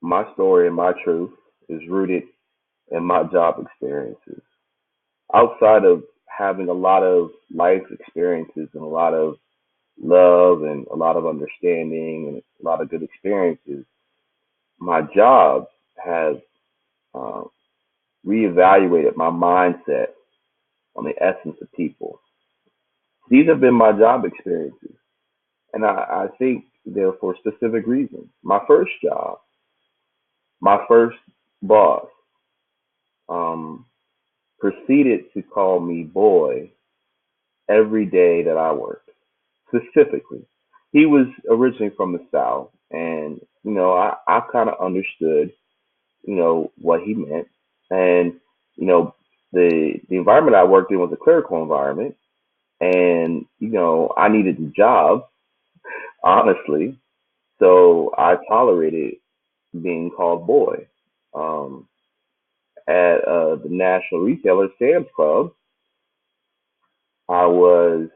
my story and my truth is rooted in my job experiences. Outside of having a lot of life experiences and a lot of love and a lot of understanding and a lot of good experiences, my job has uh, reevaluated my mindset on the essence of people. These have been my job experiences, and I think they're for specific reasons. My first job, my first boss, um, proceeded to call me boy every day that I worked. Specifically, he was originally from the South, and I kind of understood what he meant, and you know the environment I worked in was a clerical environment, and I needed a job, honestly, so I tolerated being called boy. Um, at the national retailer Sam's Club, I was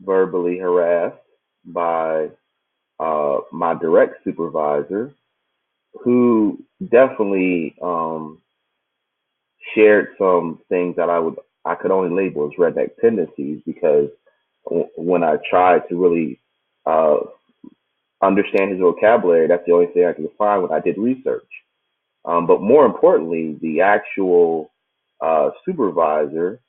verbally harassed by my direct supervisor, who definitely shared some things that I could only label as redneck tendencies because when I tried to really uh, understand his vocabulary, that's the only thing I could find when I did research. But more importantly, the actual supervisor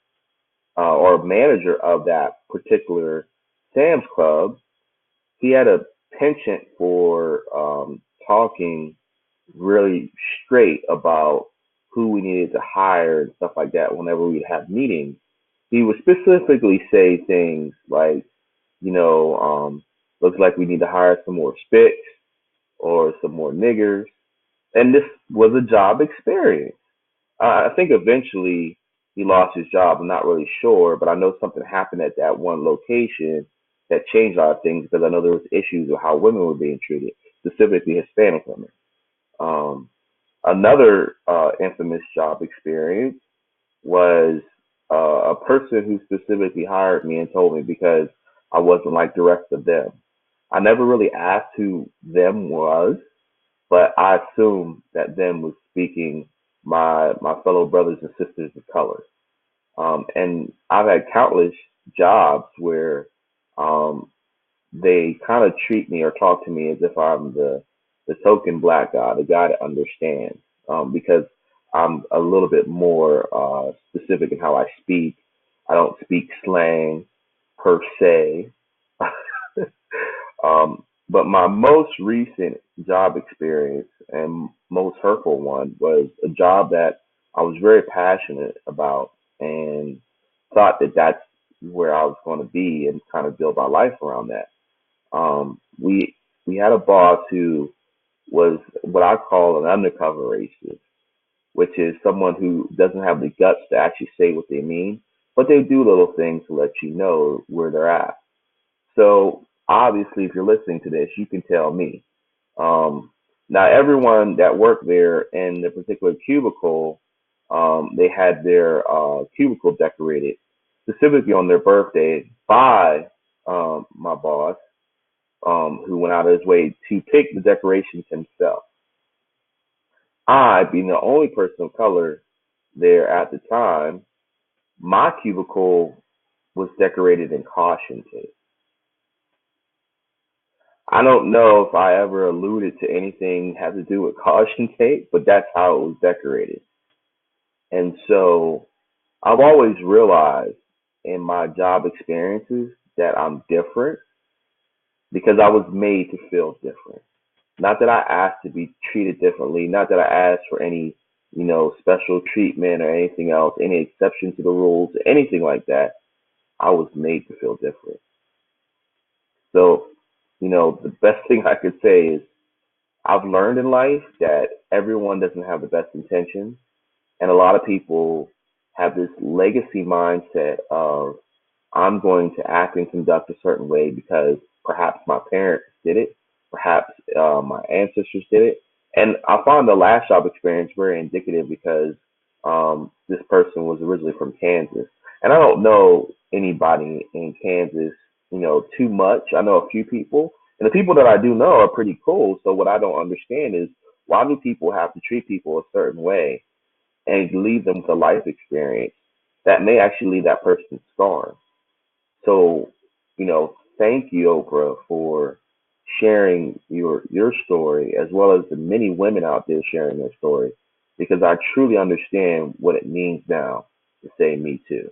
or manager of that particular Sam's Club, he had a penchant for talking really straight about who we needed to hire and stuff like that whenever we'd have meetings. He would specifically say things like, looks like we need to hire some more spicks or some more niggers. And this was a job experience. I think eventually he lost his job. I'm not really sure, but I know something happened at that one location that changed a lot of things because I know there was issues with how women were being treated, specifically Hispanic women. Um, Another infamous job experience was a person who specifically hired me and told me because I wasn't like the rest of them. I never really asked who them was, but I assumed that them was speaking my fellow brothers and sisters of color. And I've had countless jobs where um, they kind of treat me or talk to me as if I'm the token black guy, the guy that understands, because I'm a little bit more specific in how I speak. I don't speak slang per se. But my most recent job experience and most hurtful one was a job that I was very passionate about and thought that that's where I was going to be and kind of build my life around that. We had a boss who was what I call an undercover racist, which is someone who doesn't have the guts to actually say what they mean, but they do little things to let you know where they're at. So obviously, if you're listening to this, you can tell me. Um, Now, everyone that worked there in the particular cubicle, they had their cubicle decorated specifically on their birthday by my boss, who went out of his way to pick the decorations himself. I, being the only person of color there at the time, my cubicle was decorated in caution tape. I don't know if I ever alluded to anything had to do with caution tape, but that's how it was decorated. And so I've always realized in my job experiences that I'm different because I was made to feel different. Not that I asked to be treated differently, not that I asked for any, special treatment or anything else, any exception to the rules, anything like that. I was made to feel different. So, the best thing I could say is I've learned in life that everyone doesn't have the best intentions, and a lot of people have this legacy mindset of I'm going to act and conduct a certain way because perhaps my parents did it, perhaps my ancestors did it, and I found the last job experience very indicative because this person was originally from Kansas, and I don't know anybody in Kansas, too much. I know a few people, and the people that I do know are pretty cool. So what I don't understand is Why do people have to treat people a certain way and leave them with a life experience that may actually leave that person scarred? So, thank you, Oprah, for sharing your story as well as the many women out there sharing their story, because I truly understand what it means now to say me too.